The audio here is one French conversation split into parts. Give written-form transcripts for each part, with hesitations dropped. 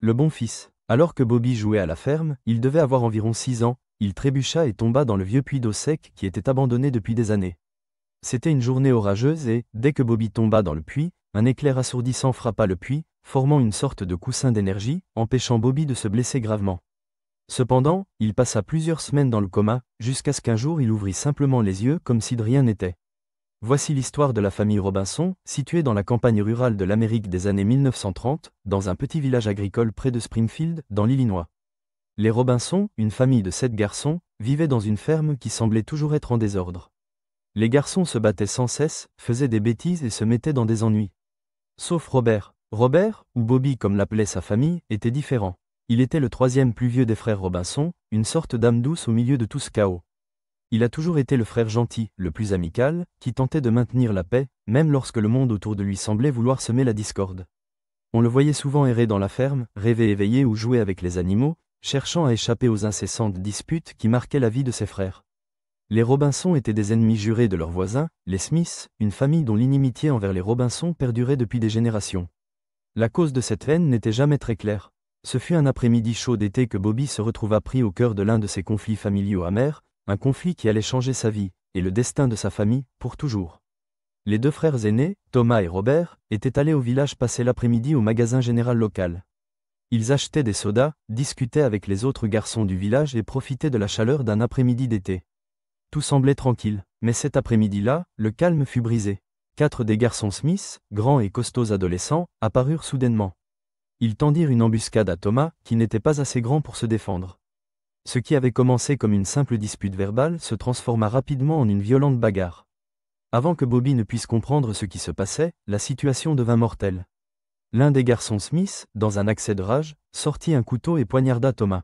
Le bon fils. Alors que Bobby jouait à la ferme, il devait avoir environ 6 ans, il trébucha et tomba dans le vieux puits d'eau sec qui était abandonné depuis des années. C'était une journée orageuse et, dès que Bobby tomba dans le puits, un éclair assourdissant frappa le puits, formant une sorte de coussin d'énergie, empêchant Bobby de se blesser gravement. Cependant, il passa plusieurs semaines dans le coma, jusqu'à ce qu'un jour il ouvrit simplement les yeux comme si de rien n'était. Voici l'histoire de la famille Robinson, située dans la campagne rurale de l'Amérique des années 1930, dans un petit village agricole près de Springfield, dans l'Illinois. Les Robinson, une famille de 7 garçons, vivaient dans une ferme qui semblait toujours être en désordre. Les garçons se battaient sans cesse, faisaient des bêtises et se mettaient dans des ennuis. Sauf Robert. Robert, ou Bobby comme l'appelait sa famille, était différent. Il était le 3e plus vieux des frères Robinson, une sorte d'âme douce au milieu de tout ce chaos. Il a toujours été le frère gentil, le plus amical, qui tentait de maintenir la paix, même lorsque le monde autour de lui semblait vouloir semer la discorde. On le voyait souvent errer dans la ferme, rêver éveillé ou jouer avec les animaux, cherchant à échapper aux incessantes disputes qui marquaient la vie de ses frères. Les Robinson étaient des ennemis jurés de leurs voisins, les Smith, une famille dont l'inimitié envers les Robinson perdurait depuis des générations. La cause de cette haine n'était jamais très claire. Ce fut un après-midi chaud d'été que Bobby se retrouva pris au cœur de l'un de ces conflits familiaux amers, un conflit qui allait changer sa vie, et le destin de sa famille, pour toujours. Les 2 frères aînés, Thomas et Robert, étaient allés au village passer l'après-midi au magasin général local. Ils achetaient des sodas, discutaient avec les autres garçons du village et profitaient de la chaleur d'un après-midi d'été. Tout semblait tranquille, mais cet après-midi-là, le calme fut brisé. 4 des garçons Smith, grands et costauds adolescents, apparurent soudainement. Ils tendirent une embuscade à Thomas, qui n'était pas assez grand pour se défendre. Ce qui avait commencé comme une simple dispute verbale se transforma rapidement en une violente bagarre. Avant que Bobby ne puisse comprendre ce qui se passait, la situation devint mortelle. L'un des garçons Smith, dans un accès de rage, sortit un couteau et poignarda Thomas.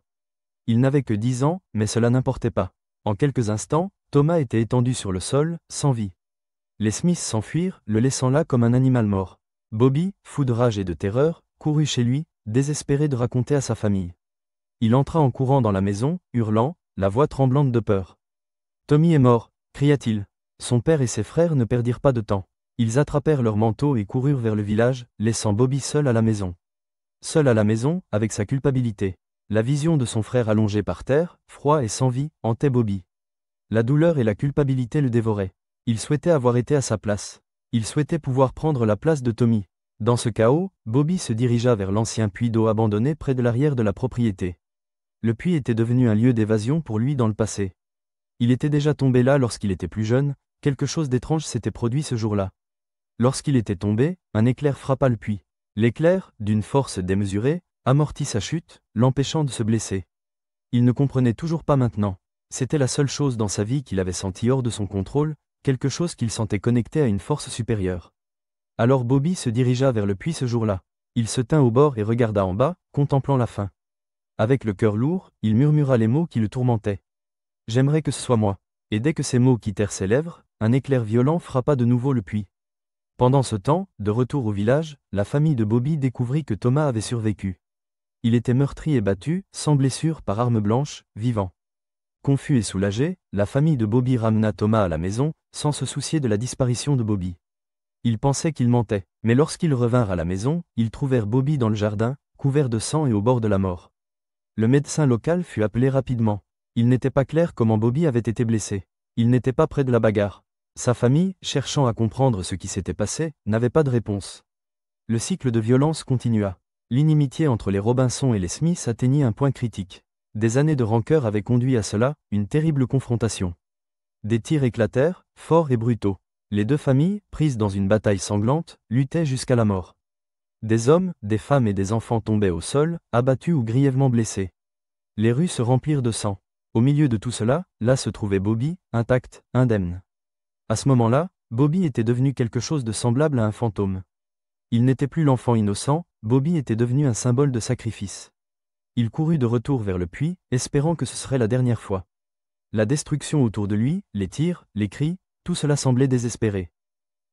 Il n'avait que 10 ans, mais cela n'importait pas. En quelques instants, Thomas était étendu sur le sol, sans vie. Les Smiths s'enfuirent, le laissant là comme un animal mort. Bobby, fou de rage et de terreur, courut chez lui, désespéré de raconter à sa famille. Il entra en courant dans la maison, hurlant, la voix tremblante de peur. « Tommy est mort !» cria-t-il. Son père et ses frères ne perdirent pas de temps. Ils attrapèrent leurs manteaux et coururent vers le village, laissant Bobby seul à la maison. Seul à la maison, avec sa culpabilité. La vision de son frère allongé par terre, froid et sans vie, hantait Bobby. La douleur et la culpabilité le dévoraient. Il souhaitait avoir été à sa place. Il souhaitait pouvoir prendre la place de Tommy. Dans ce chaos, Bobby se dirigea vers l'ancien puits d'eau abandonné près de l'arrière de la propriété. Le puits était devenu un lieu d'évasion pour lui dans le passé. Il était déjà tombé là lorsqu'il était plus jeune, quelque chose d'étrange s'était produit ce jour-là. Lorsqu'il était tombé, un éclair frappa le puits. L'éclair, d'une force démesurée, amortit sa chute, l'empêchant de se blesser. Il ne comprenait toujours pas maintenant. C'était la seule chose dans sa vie qu'il avait senti hors de son contrôle, quelque chose qu'il sentait connecté à une force supérieure. Alors Bobby se dirigea vers le puits ce jour-là. Il se tint au bord et regarda en bas, contemplant la fin. Avec le cœur lourd, il murmura les mots qui le tourmentaient. « J'aimerais que ce soit moi. » Et dès que ces mots quittèrent ses lèvres, un éclair violent frappa de nouveau le puits. Pendant ce temps, de retour au village, la famille de Bobby découvrit que Thomas avait survécu. Il était meurtri et battu, sans blessure par arme blanche, vivant. Confus et soulagé, la famille de Bobby ramena Thomas à la maison, sans se soucier de la disparition de Bobby. Ils pensaient qu'il mentait, mais lorsqu'ils revinrent à la maison, ils trouvèrent Bobby dans le jardin, couvert de sang et au bord de la mort. Le médecin local fut appelé rapidement. Il n'était pas clair comment Bobby avait été blessé. Il n'était pas près de la bagarre. Sa famille, cherchant à comprendre ce qui s'était passé, n'avait pas de réponse. Le cycle de violence continua. L'inimitié entre les Robinson et les Smith atteignit un point critique. Des années de rancœur avaient conduit à cela, une terrible confrontation. Des tirs éclatèrent, forts et brutaux. Les 2 familles, prises dans une bataille sanglante, luttaient jusqu'à la mort. Des hommes, des femmes et des enfants tombaient au sol, abattus ou grièvement blessés. Les rues se remplirent de sang. Au milieu de tout cela, là se trouvait Bobby, intact, indemne. À ce moment-là, Bobby était devenu quelque chose de semblable à un fantôme. Il n'était plus l'enfant innocent, Bobby était devenu un symbole de sacrifice. Il courut de retour vers le puits, espérant que ce serait la dernière fois. La destruction autour de lui, les tirs, les cris, tout cela semblait désespéré.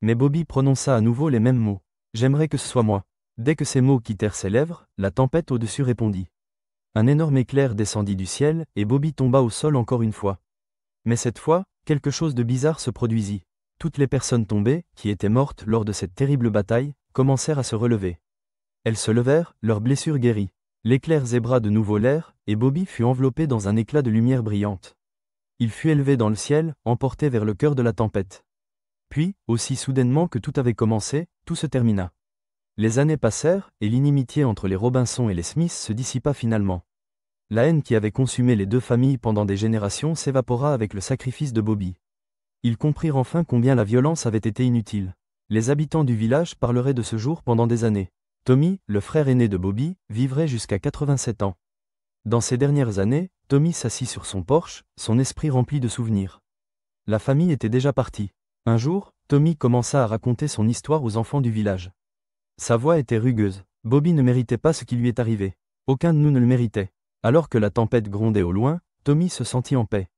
Mais Bobby prononça à nouveau les mêmes mots. « J'aimerais que ce soit moi. » Dès que ces mots quittèrent ses lèvres, la tempête au-dessus répondit. Un énorme éclair descendit du ciel, et Bobby tomba au sol encore une fois. Mais cette fois, quelque chose de bizarre se produisit. Toutes les personnes tombées, qui étaient mortes lors de cette terrible bataille, commencèrent à se relever. Elles se levèrent, leurs blessures guéries. L'éclair zébra de nouveau l'air, et Bobby fut enveloppé dans un éclat de lumière brillante. Il fut élevé dans le ciel, emporté vers le cœur de la tempête. Puis, aussi soudainement que tout avait commencé, tout se termina. Les années passèrent, et l'inimitié entre les Robinson et les Smith se dissipa finalement. La haine qui avait consumé les deux familles pendant des générations s'évapora avec le sacrifice de Bobby. Ils comprirent enfin combien la violence avait été inutile. Les habitants du village parleraient de ce jour pendant des années. Tommy, le frère aîné de Bobby, vivrait jusqu'à 87 ans. Dans ces dernières années, Tommy s'assit sur son porche, son esprit rempli de souvenirs. La famille était déjà partie. Un jour, Tommy commença à raconter son histoire aux enfants du village. Sa voix était rugueuse. Bobby ne méritait pas ce qui lui est arrivé. Aucun de nous ne le méritait. Alors que la tempête grondait au loin, Tommy se sentit en paix.